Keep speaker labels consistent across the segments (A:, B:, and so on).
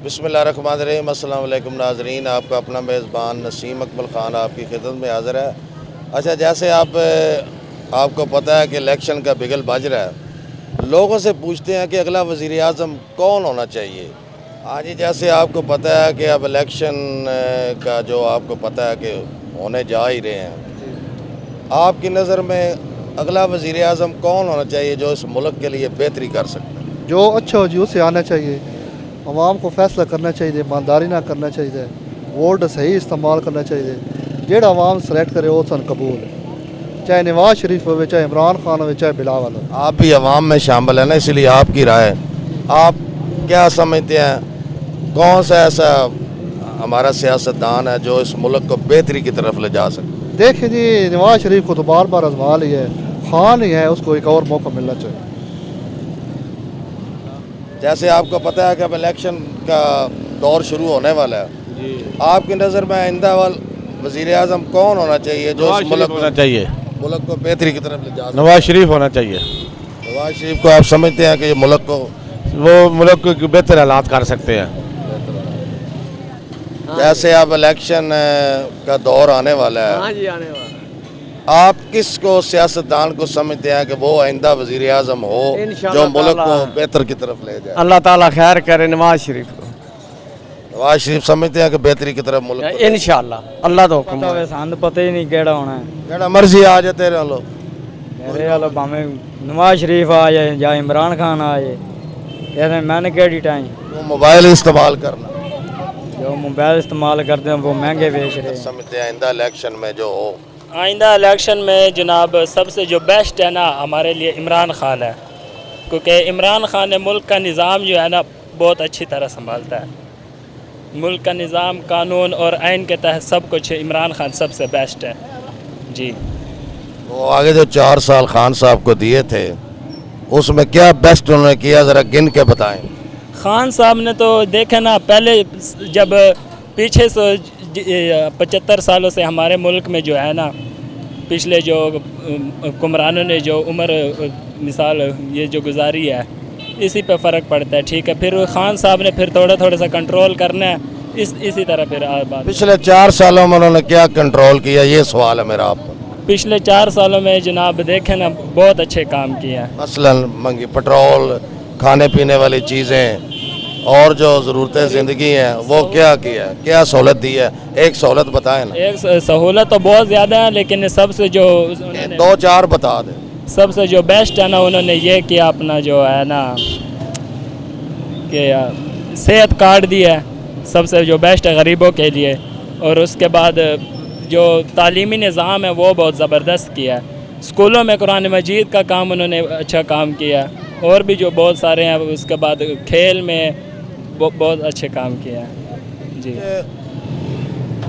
A: बिस्मिल्लाहिर्रहमानिर्रहीम। अस्सलाम वालेकुम नाज़रीन, आपका अपना मेज़बान नसीम अकमल ख़ान आपकी खिदमत में हाज़िर है। अच्छा, जैसे आपको पता है कि इलेक्शन का बिगल बज रहा है, लोगों से पूछते हैं कि अगला वज़ीर आज़म कौन होना चाहिए। आज ही जैसे आपको पता है कि अब इलेक्शन का जो आपको पता है कि होने जा ही रहे हैं, आपकी नज़र में अगला वज़ीर आज़म कौन होना चाहिए जो इस मुल्क के लिए बेहतरी कर सकता है?
B: जो अच्छा हो जी उसे आना चाहिए। आवाम को फैसला करना चाहिए, ईमानदारी ना करना चाहिए, वोट सही इस्तेमाल करना चाहिए। जेड़ा आवाम सेलेक्ट करे वो सन कबूल है, चाहे नवाज शरीफ हो, चाहे इमरान खान हो, चाहे बिलावल हो।
A: आप भी अवाम में शामिल है ना, इसलिए आपकी राय, आप क्या समझते हैं कौन सा ऐसा हमारा सियासतदान है जो इस मुल्क को बेहतरी की तरफ ले जा सकता?
B: देखिए जी, नवाज शरीफ को तो बार बार आजमा लिया है, खान ही है, उसको एक और मौका मिलना चाहिए।
A: जैसे आपको पता है कि अब इलेक्शन का दौर शुरू होने वाला है जी, आपकी नज़र में आइंदा वज़ीर आज़म कौन होना चाहिए जो इस मुल्क को बेहतरी की तरफ ले जा सकता?
C: नवाज शरीफ होना चाहिए।
A: नवाज शरीफ को आप समझते हैं कि ये
C: मुल्क को बेहतर हालात कर सकते हैं।
A: जैसे अब इलेक्शन का दौर आने वाला है,
D: हाँ जी, आने वाला
A: आप किसको सियासतदान को समझते हैं कि वो आइंदा वज़ीर आज़म हो जो मुल्क को बेहतर की तरफ ले जाए?
D: अल्लाह ताला खैर करे नवाज शरीफ को।
A: नवाज शरीफ समझते हैं कि बेहतरी की तरफ मुल्क को?
D: इंशाअल्लाह अल्लाह तो हुक्म है।
E: ਸਾਨੂੰ पता ही नहीं केड़ा होना है।
A: जेड़ा मर्जी आ जाए तेरे वालों,
E: मेरे वाला भाਵੇਂ नवाज शरीफ आ जाए या इमरान खान आ जाए, ये मैंने केड़ी टाइम
A: वो मोबाइल इस्तेमाल करना
E: जो मोबाइल इस्तेमाल करते हैं वो महंगे बेच रहे हैं।
A: समझते हैं आइंदा इलेक्शन में जो हो?
F: आइंदा इलेक्शन में जनाब सबसे जो बेस्ट है ना हमारे लिए इमरान खान है, क्योंकि इमरान खान ने मुल्क का निज़ाम जो है ना बहुत अच्छी तरह संभालता है। मुल्क का निज़ाम, कानून और आइन के तहत सब कुछ इमरान खान सबसे बेस्ट है जी।
A: वो आगे जो 4 साल खान साहब को दिए थे उसमें क्या बेस्ट उन्होंने किया, ज़रा गिन के बताएं।
F: खान साहब ने तो देखे ना, पहले जब पीछे से 75 सालों से हमारे मुल्क में जो है ना, पिछले जो हुक्मरानों ने जो उम्र मिसाल ये जो गुजारी है, इसी पे फ़र्क पड़ता है। ठीक है, फिर खान साहब ने फिर थोड़ा सा कंट्रोल करना है, इसी तरह फिर बात।
A: पिछले 4 सालों में उन्होंने क्या कंट्रोल किया, ये सवाल है मेरा आप?
F: पिछले 4 सालों में जनाब देखें ना बहुत अच्छे काम किए हैं।
A: मसलन मंगी पेट्रोल, खाने पीने वाली चीज़ें और जो ज़रूरतें ज़िंदगी हैं वो क्या किया, क्या सहूलत दी है? एक सहूलत बताएं ना।
F: एक सहूलत तो बहुत ज़्यादा है, लेकिन सबसे जो
A: 2-4 बता दें।
F: सबसे जो बेस्ट है ना, उन्होंने ये किया अपना जो है ना कि सेहत कार्ड दिया है, सबसे जो बेस्ट है गरीबों के लिए। और उसके बाद जो तालीमी निज़ाम है वो बहुत ज़बरदस्त किया है। स्कूलों में कुरान मजीद का काम उन्होंने अच्छा काम किया, और भी जो बहुत सारे हैं। उसके बाद खेल में बहुत अच्छे काम किया है जी।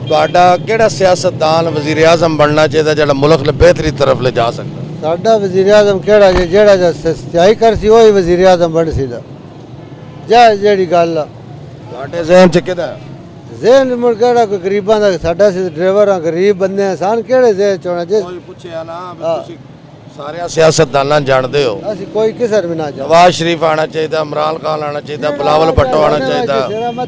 A: ਤੁਹਾਡਾ ਕਿਹੜਾ ਸਿਆਸਤਦਾਨ ਵਜ਼ੀਰ ਆਜ਼ਮ ਬਣਨਾ ਚਾਹੀਦਾ ਜਿਹੜਾ ਮੁਲਕ ਨੂੰ बेहतरी तरफ ले जा सकता?
B: साडा वज़ीर आज़म केड़ा जे जेड़ा सच्चाई कर सी वही वज़ीर आज़म बन सीधा जा जेड़ी गल आ
A: ਤੁਹਾਡੇ ज़हन च किहदा?
B: ज़हन मुड़ केड़ा कोई गरीबां दा साडा सी ड्राइवर आ, गरीब बंदे आ, सान केड़े ज़हन चोना जे
A: ਕੋਈ ਪੁੱਛਿਆ ਨਾ ਤੁਸੀਂ सारे सियासतदानां जानते हो।
B: ਅਸੀਂ कोई किसर भी ना जा।
A: नवाज शरीफ आना चाहिए, इमरान खान आना चाहिए, बिलावल भुट्टो आना चाहिए,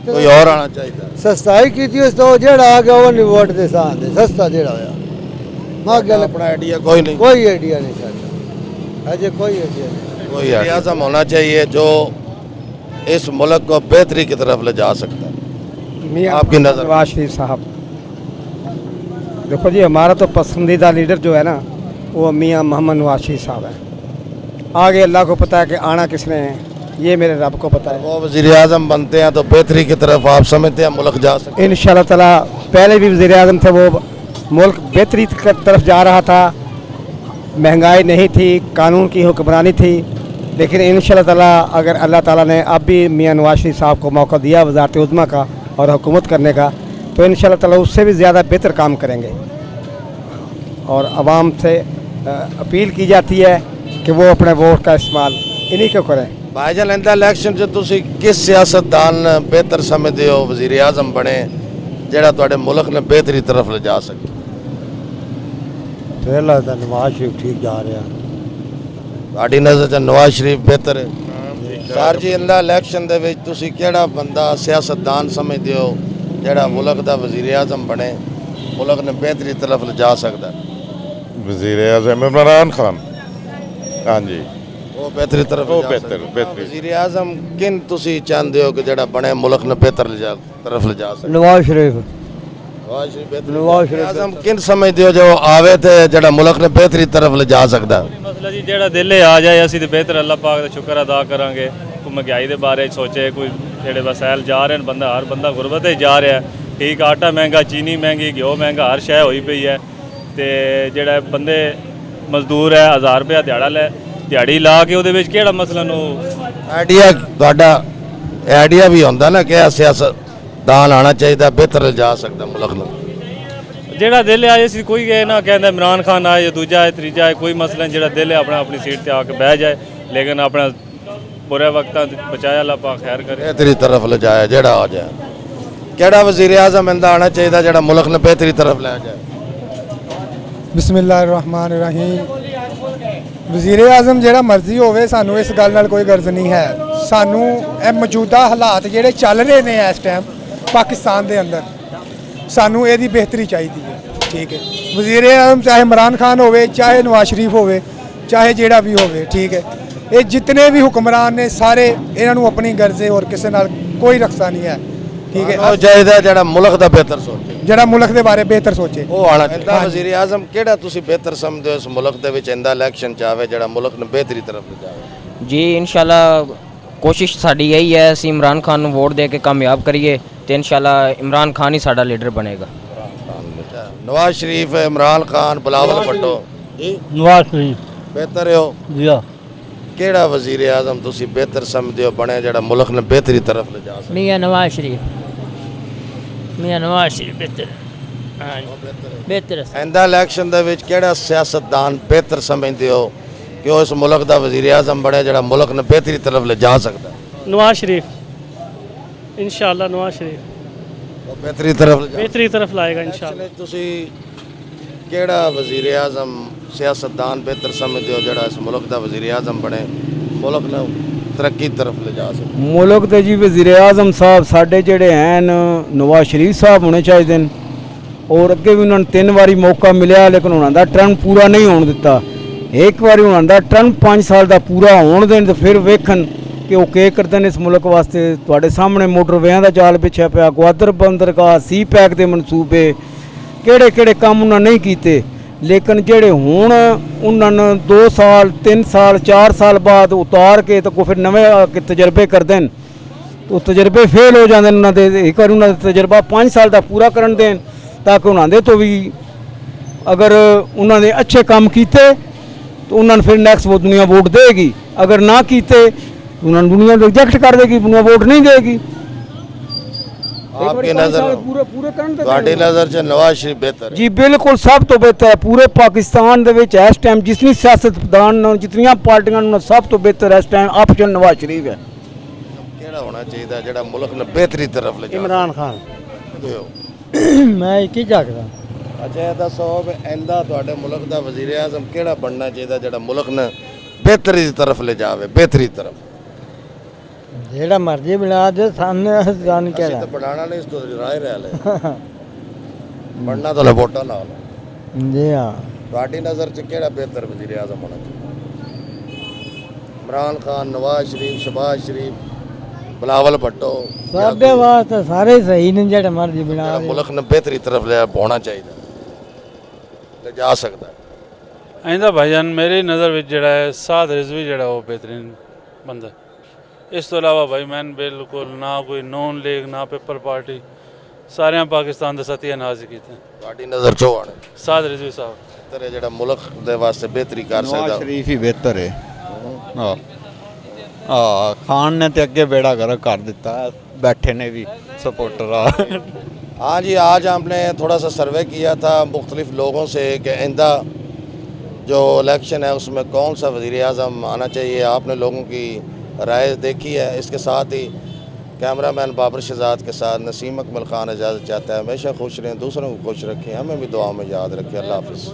A: कोई और आना चाहिए?
B: सस्ताई की थी उस तो जेड़ा आ गया वो नहीं वोट दे सान दे सस्ता जेड़ा होया मां गल
A: अपना आइडिया कोई नहीं?
B: कोई आइडिया नहीं साडा अजे कोई आइडिया नहीं।
A: कोई आज़म होना चाहिए जो इस मुल्क को बेहतरी की तरफ ले जा सकता है आपकी नज़र?
E: नवाज शरीफ साहब, देखो जी, हमारा तो पसंदीदा लीडर जो है ना वो मियाँ मोहम्मद नवाज शरीफ साहब है। आगे अल्लाह को पता है कि आना किसने है, ये मेरे रब को पता है।
A: वो वज़ीर आज़म बनते हैं तो बेहतरी की तरफ आप समझते हैं मुल्क जा सकते?
E: इंशाअल्लाह ताला पहले भी वज़ीर आज़म थे, वो मुल्क बेहतरी की तरफ जा रहा था, महंगाई नहीं थी, कानून की हुक्मरानी थी। लेकिन इंशाअल्लाह ताला अगर अल्लाह ताला ने अब भी मियाँ नवाज शरीफ साहब को मौका दिया वज़ारत उज़्मा का और हुकूमत करने का, तो इंशाअल्लाह ताला उससे भी ज़्यादा बेहतर काम करेंगे। और आवाम से अपील की जाती है कि वो अपने वोट का इस्तेमाल इन्हीं को करें।
A: भाईजान इंदा इलेक्शन च तुसी किस सियासतदान बेहतर समझते हो वज़ीर आज़म बने जेड़ा तुहाडे मुल्क ने बेहतरी तरफ ले जा सके?
B: पहला तो नवाज शरीफ ठीक जा रहा।
A: ਤੁਹਾਡੀ नज़र च नवाज शरीफ बेहतर है? ਸਰ ਜੀ ਇੰਦਾ ਇਲੈਕਸ਼ਨ ਦੇ ਵਿੱਚ ਤੁਸੀਂ ਕਿਹੜਾ ਬੰਦਾ ਸਿਆਸਤਦਾਨ ਸਮਝਦੇ ਹੋ ਜਿਹੜਾ ਮੁਲਕ ਦਾ ਵਜ਼ੀਰ ਆਜ਼ਮ ਬਣੇ, ਮੁਲਕ ਨੇ ਬਿਹਤਰੀ ਤਰਫ ਲਿਜਾ ਸਕਦਾ?
C: वजीर अजम इमरान खान। हाँ जी,
A: ਉਹ ਬਿਹਤਰੀ ਤਰਫ
C: ਉਹ
A: ਲਿਜਾ
C: ਬਿਹਤਰ-
A: ਸਕਦਾ।
C: ਬਿਹਤਰੀ।
A: ਵਜ਼ੀਰ ਆਜ਼ਮ ਕਿਨ ਤੁਸੀਂ ਚਾਹੁੰਦੇ ਹੋ ਕਿ ਜਿਹੜਾ ਬਣੇ ਮੁਲਕ ਨੂੰ ਬਿਹਤਰ ਤਰਫ ਲਿਜਾ ਸਕੇ?
D: नवाज शरीफ
A: ਨਵਾਜ਼ ਸ਼ਰੀਫ ਬਿਹਤਰ
D: ਨਵਾਜ਼ ਸ਼ਰੀਫ
A: ਆਜ਼ਮ ਕਿਨ ਸਮਝਦੇ ਹੋ ਜੋ ਆਵੇ ਤੇ ਜਿਹੜਾ ਮੁਲਕ ਨੇ ਬਿਹਤਰੀ ਤਰਫ ਲਿਜਾ ਸਕਦਾ?
G: ਮਸਲਾ ਜੀ ਜਿਹੜਾ ਦਿਲੇ ਆ ਜਾਏ ਅਸੀਂ ਤੇ ਬਿਹਤਰ ਅੱਲਾਹ ਪਾਕ ਦਾ ਸ਼ੁਕਰ ਅਦਾ ਕਰਾਂਗੇ। ਕੋਈ ਮਹਿੰਗਾਈ ਦੇ ਬਾਰੇ ਸੋਚੇ, ਕੋਈ ਜਿਹੜੇ ਵਸਾਇਲ ਜਾ ਰਹੇ ਨੇ, ਬੰਦਾ ਹਰ ਬੰਦਾ ਗੁਰਬਤ 'ਤੇ ਜਾ ਰਿਹਾ। ਠੀਕ, ਆਟਾ ਮਹਿੰਗਾ, ਚੀਨੀ ਮਹਿੰਗੀ, ਘਿਓ ਮਹਿੰਗਾ, ਹਰ ਸ਼ੈ ਹੋਈ ਪਈ ਹੈ। ਤੇ ਜਿਹੜਾ ਬੰਦੇ ਮਜ਼ਦੂਰ ਹੈ 1000 ਰੁਪਇਆ ਦਿਹਾੜੀ ਲਾ ਕੇ ਉਹਦੇ ਵਿੱਚ ਕਿਹੜਾ ਮਸਲਾ ਨੂੰ
A: ਆਈਡੀਆ ਤੁਹਾਡਾ ਆਈਡੀਆ ਵੀ ਹੁੰਦਾ ਨਾ ਕਿ ਇਹ ਸਿਆਸਤਦਾਨ ਆਣਾ ਚਾਹੀਦਾ, ਬਿਹਤਰ ਲਿਜਾ ਸਕਦਾ ਮੁਲਕ ਨੂੰ।
G: ਜਿਹੜਾ ਦਿਲ ਆਏ ਸੀ ਕੋਈ ਇਹ ਨਾ ਕਹਿੰਦਾ ਇਮਰਾਨ ਖਾਨ ਆਏ ਜਾਂ ਦੂਜਾ ਆਏ ਤੀਜਾ ਆਏ, ਕੋਈ ਮਸਲਾ ਨਹੀਂ। ਜਿਹੜਾ ਦਿਲ ਹੈ ਆਪਣਾ ਆਪਣੀ ਸੀਟ ਤੇ ਆ ਕੇ ਬਹਿ ਜਾਏ, ਲੇਕਿਨ ਆਪਣਾ ਬੁਰੇ ਵਕਤਾਂ ਬਚਾਇਆ ਅੱਲਾਹ ਪਾਕ ਖੈਰ ਕਰੇ।
A: ਬਿਹਤਰੀ ਤਰਫ ਲਿਜਾਇਆ ਜਿਹੜਾ ਆ ਜਾਏ। ਕਿਹੜਾ ਵਜ਼ੀਰ ਆਜ਼ਮ ਇੰਦਾ ਆਣਾ ਚਾਹੀਦਾ ਜਿਹੜਾ ਮੁਲਕ ਨੂੰ ਬਿਹਤਰੀ ਤਰਫ ਲੈ ਜਾਏ?
H: ਬਿਸਮਿਲ੍ਲਾਹਿਰਰਹਿਮਾਨਿਰਰਹੀਮ। ਵਜ਼ੀਰ ਆਜ਼ਮ ਜਿਹੜਾ ਮਰਜ਼ੀ ਹੋਵੇ, ਸਾਨੂੰ ਇਸ ਗੱਲ ਨਾਲ ਕੋਈ ਗਰਜ਼ ਨਹੀਂ ਹੈ। ਸਾਨੂੰ ਇਹ ਮੌਜੂਦਾ ਹਾਲਾਤ ਜਿਹੜੇ ਚੱਲ ਰਹੇ ਨੇ ਇਸ ਟਾਈਮ ਪਾਕਿਸਤਾਨ ਦੇ ਅੰਦਰ, ਸਾਨੂੰ ਇਹਦੀ ਬਿਹਤਰੀ ਚਾਹੀਦੀ ਹੈ। ਠੀਕ ਹੈ, ਵਜ਼ੀਰ ਆਜ਼ਮ ਚਾਹੇ ਇਮਰਾਨ ਖਾਨ ਹੋਵੇ, ਚਾਹੇ ਨਵਾਜ਼ ਸ਼ਰੀਫ ਹੋਵੇ, ਚਾਹੇ ਜਿਹੜਾ ਵੀ ਹੋਵੇ, ਠੀਕ ਹੈ। ਇਹ ਜਿਤਨੇ ਵੀ ਹੁਕਮਰਾਨ ਨੇ ਸਾਰੇ ਇਹਨਾਂ ਨੂੰ ਆਪਣੀ ਗਰਜ਼ੇ ਔਰ ਕਿਸੇ ਨਾਲ ਕੋਈ ਰਖਸਾ ਨਹੀਂ ਹੈ। ਠੀਕ ਹੈ,
A: ਉਹ ਚਾਹੀਦਾ ਜਿਹੜਾ ਮੁਲਕ ਦਾ ਬਿਹਤਰ ਸੋਚੇ,
H: ਜਿਹੜਾ ਮੁਲਕ ਦੇ ਬਾਰੇ ਬਿਹਤਰ ਸੋਚੇ,
A: ਉਹ ਆਣਾ ਚਾਹੀਦਾ। ਵਜ਼ੀਰ ਆਜ਼ਮ ਕਿਹੜਾ ਤੁਸੀਂ ਬਿਹਤਰ ਸਮਝਦੇ ਹੋ ਇਸ ਮੁਲਕ ਦੇ ਵਿੱਚ ਇੰਦਾ ਇਲੈਕਸ਼ਨ ਚਾਵੇ ਜਿਹੜਾ ਮੁਲਕ ਨੂੰ ਬਿਹਤਰੀ ਤਰਫ ਲਿਜਾਵੇ?
I: ਜੀ ਇਨਸ਼ਾਅੱਲਾ ਕੋਸ਼ਿਸ਼ ਸਾਡੀ ਇਹੀ ਹੈ, ਅਸੀਂ ਇਮਰਾਨ ਖਾਨ ਨੂੰ ਵੋਟ ਦੇ ਕੇ ਕਾਮਯਾਬ ਕਰੀਏ ਤੇ ਇਨਸ਼ਾਅੱਲਾ ਇਮਰਾਨ ਖਾਨ ਹੀ ਸਾਡਾ ਲੀਡਰ ਬਣੇਗਾ।
A: ਨਵਾਜ਼ ਸ਼ਰੀਫ, ਇਮਰਾਨ ਖਾਨ, ਬਿਲਾਵਲ ਭੁੱਟੋ ਜੀ
D: नवाज शरीफ
A: ਬਿਹਤਰ ਹੋ?
D: जी हाँ।
A: ਕਿਹੜਾ ਵਜ਼ੀਰ ਆਜ਼ਮ ਤੁਸੀਂ ਬਿਹਤਰ ਸਮਝਦੇ ਹੋ ਬਣੇ ਜਿਹੜਾ ਮੁਲਕ ਨੂੰ ਬਿਹਤਰੀ ਤਰਫ ਲਿਜਾ ਸਕੇ?
I: मियाँ नवाज शरीफ बेहतर। हाँ बेहतर
A: ਇੰਦਾ ਇਲੈਕਸ਼ਨ ਦੇ ਵਿੱਚ ਕਿਹੜਾ ਸਿਆਸਤਦਾਨ ਬਿਹਤਰ ਸਮਝਦੇ ਹੋ ਕਿ ਉਹ ਇਸ ਮੁਲਕ ਦਾ ਵਜ਼ੀਰ ਆਜ਼ਮ ਬਣੇ ਜਿਹੜਾ ਮੁਲਕ ਨੂੰ ਬਿਹਤਰੀ ਤਰਫ ਲਿਜਾ ਸਕਦਾ?
J: नवाज शरीफ इंशाल्लाह, नवाज शरीफ
A: ਉਹ ਬਿਹਤਰੀ ਤਰਫ ਲਿਜਾ
J: बेहतरी तरफ लाएगा इंशाल्लाह।
A: Actually ਤੁਸੀਂ ਕਿਹੜਾ ਵਜ਼ੀਰ ਆਜ਼ਮ ਸਿਆਸਤਦਾਨ ਬਿਹਤਰ ਸਮਝਦੇ ਹੋ ਜਿਹੜਾ ਇਸ ਮੁਲਕ ਦਾ ਵਜ਼ੀਰ ਆਜ਼ਮ ਬਣੇ, ਮੁਲਕ ਨੂੰ ਤਰੱਕੀ ਤਰਫ ਲਿਜਾ ਸਕੇ?
E: ਮੁਲਕ ਦੇ ਜੀ ਵਜ਼ੀਰ ਆਜ਼ਮ ਸਾਹਿਬ ਸਾਡੇ ਜਿਹੜੇ ਹਨ ਨਵਾਜ਼ ਸ਼ਰੀਫ ਸਾਹਿਬ ਹੋਣੇ ਚਾਹੀਦੇ ਨੇ। ਔਰ ਅੱਗੇ ਵੀ ਉਹਨਾਂ ਨੂੰ 3 ਵਾਰੀ ਮੌਕਾ ਮਿਲਿਆ, ਲੇਕਿਨ ਉਹਨਾਂ ਦਾ ਟਰਮ ਪੂਰਾ ਨਹੀਂ ਹੋਣ ਦਿੱਤਾ। ਇੱਕ ਵਾਰੀ ਉਹਨਾਂ ਦਾ ਟਰਮ 5 ਸਾਲ ਦਾ ਪੂਰਾ ਹੋਣ ਦੇਣ ਤੇ ਫਿਰ ਵੇਖਣ ਕਿ ਉਹ ਕੀ ਕਰਦੇ ਨੇ ਇਸ ਮੁਲਕ ਵਾਸਤੇ। ਤੁਹਾਡੇ ਸਾਹਮਣੇ ਮੋਟਰਵੇਆਂ ਦਾ ਜਾਲ ਪਿੱਛੇ ਪਿਆ, ਗਵਾਦਰ ਬੰਦਰਗਾਹ, ਸੀ ਪੈਕ ਦੇ ਮਨਸੂਬੇ, ਕਿਹੜੇ ਕਿਹੜੇ ਕੰਮ ਉਹਨਾਂ ਨਹੀਂ ਕੀਤੇ। ਲੇਕਿਨ ਜਿਹੜੇ ਹੁਣ ਉਹਨਾਂ ਨੂੰ 2 ਸਾਲ 3 ਸਾਲ 4 ਸਾਲ ਬਾਅਦ ਉਤਾਰ ਕੇ ਤਾਂ ਕੋਈ ਫਿਰ ਨਵੇਂ ਤਜਰਬੇ ਕਰਦੇ ਨੇ, ਉਹ ਤਜਰਬੇ ਫੇਲ ਹੋ ਜਾਂਦੇ ਨੇ ਉਹਨਾਂ ਦੇ। ਇੱਕ ਵਾਰ ਉਹਨਾਂ ਦਾ ਤਜਰਬਾ 5 ਸਾਲ ਦਾ ਪੂਰਾ ਕਰਨ ਦੇਣ ਤਾਂ ਕਿ ਉਹਨਾਂ ਦੇ ਤੋਂ ਵੀ ਅਗਰ ਉਹਨਾਂ ਨੇ ਅੱਛੇ ਕੰਮ ਕੀਤੇ ਤਾਂ ਉਹਨਾਂ ਨੂੰ ਫਿਰ ਨੈਕਸਟ ਉਹ ਦੁਨੀਆ ਵੋਟ ਦੇਗੀ। ਅਗਰ ਨਾ ਕੀਤੇ ਉਹਨਾਂ ਨੂੰ ਦੁਨੀਆ ਰਿਜੈਕਟ ਕਰ ਦੇਗੀ, ਦੁਨੀਆ ਵੋਟ ਨਹੀਂ ਦੇਗੀ।
A: ਆਪਕੀ ਨਜ਼ਰ
E: ਪੂਰੇ ਕਰਨ ਤੇ
A: ਤੁਹਾਡੀ ਨਜ਼ਰ 'ਚ ਨਵਾਜ਼ ਸ਼ਰੀਫ ਬਿਹਤਰ ਹੈ?
E: ਜੀ ਬਿਲਕੁਲ ਸਭ ਤੋਂ ਬਿਹਤਰ ਹੈ ਪੂਰੇ ਪਾਕਿਸਤਾਨ ਦੇ ਵਿੱਚ ਇਸ ਟਾਈਮ ਜਿਤਨੀ ਸਿਆਸਤਦਾਨ ਜਿਤਨੀਆਂ ਪਾਰਟੀਆਂ ਨੂੰ ਸਭ ਤੋਂ ਬਿਹਤਰ ਇਸ ਟਾਈਮ ਆਪਸ਼ਨ ਨਵਾਜ਼ ਸ਼ਰੀਫ ਹੈ।
A: ਕਿਹੜਾ ਹੋਣਾ ਚਾਹੀਦਾ ਜਿਹੜਾ ਮੁਲਕ ਨੂੰ ਬਿਹਤਰੀ ਤਰਫ ਲਿਜਾ?
D: इमरान खान।
A: ਦਿਓ।
D: मैं एक ही जागदा।
A: ਅੱਛਾ ਇਹ ਦੱਸੋ ਵੀ ਇੰਦਾ ਤੁਹਾਡੇ ਮੁਲਕ ਦਾ ਵਜ਼ੀਰ ਆਜ਼ਮ ਕਿਹੜਾ ਬਣਨਾ ਚਾਹੀਦਾ ਜਿਹੜਾ ਮੁਲਕ ਨੂੰ ਬਿਹਤਰੀ ਦੀ ਤਰਫ ਲਿਜਾਵੇ, ਬਿਹਤਰੀ ਤਰਫ?
D: जेड़ा मर्जी बना दे सामने जान के
A: ਅਸੀਂ ਤਾਂ ਬਣਾਉਣਾ ਨਹੀਂ, ਇਸ ਤੋਂ ਰਾਏ ਰਹਿ ਲੈ ਬਣਨਾ ਤਾਂ ਵੋਟਾਂ ਨਾਲ।
D: जी हाँ।
A: ਤੁਹਾਡੀ ਨਜ਼ਰ 'ਚ ਕਿਹੜਾ ਬਿਹਤਰ ਵਜ਼ੀਰ ਆਜ਼ਮ ਹੋਣਾ ਚਾਹੀਦਾ? ਇਮਰਾਨ ਖਾਨ, ਨਵਾਜ਼ ਸ਼ਰੀਫ, ਸ਼ਹਬਾਜ਼ ਸ਼ਰੀਫ, ਬਿਲਾਵਲ ਭੁੱਟੋ?
D: साडे वास्ते सारे सही ने जेड़ा मर्जी बना
A: ਜਿਹੜਾ
D: दे।
A: ਮੁਲਕ ਨੂੰ ਬਿਹਤਰੀ ਤਰਫ ਲੈ ਪਾਉਣਾ ਚਾਹੀਦਾ, ਲਿਜਾ ਸਕਦਾ?
G: ਆਇੰਦਾ ਭਾਈਜਾਨ ਮੇਰੀ ਨਜ਼ਰ ਵਿੱਚ ਜਿਹੜਾ ਹੈ ਸਾਦ ਰਿਜ਼ਵੀ ਜਿਹੜਾ ਉਹ ਬਿਹਤਰੀਨ ਬੰਦਾ। ਇਸ ਤੋਂ ਇਲਾਵਾ ਭਾਈ ਮੈਂ ਬਿਲਕੁਲ ਨਾ ਕੋਈ ਨੌਨ ਲੀਗ ਨਾ ਪੀਪਲ ਪਾਰਟੀ, ਸਾਰਿਆਂ ਪਾਕਿਸਤਾਨ ਦੇ ਸਤਿਆਨਾਜ਼ ਕੀਤੇ।
A: ਤੁਹਾਡੀ ਨਜ਼ਰ 'ਚੋਂ ਆਣੇ
G: ਸਾਦ ਰਿਜ਼ਵੀ ਸਾਹਿਬ
A: ਬਿਹਤਰ ਹੈ ਜਿਹੜਾ ਮੁਲਕ ਦੇ ਵਾਸਤੇ ਬਿਹਤਰੀ ਕਰ ਸਕਦਾ?
K: ਸ਼ਰੀਫ ਹੀ ਬਿਹਤਰ ਹੈ। ਹਾਂ ਖਾਨ ਨੇ ਤੇ ਅੱਗੇ बेड़ा गर्क कर ਦਿੱਤਾ, बैठे ने भी सपोर्टर।
A: हाँ जी, आज हमने थोड़ा सा सर्वे किया था मुख्तलिफ लोगों से कि आइंदा जो इलेक्शन है उसमें कौन सा वज़ीर आज़म आना चाहिए। आपने लोगों की राय देखी है। इसके साथ ही कैमरामैन बाबर शहजाद के साथ नसीम अकमल खान इजाज़त चाहता है। हमेशा खुश रहें, दूसरों को खुश रखें, हमें भी दुआ में याद रखें। अल्लाह हाफ़िज़।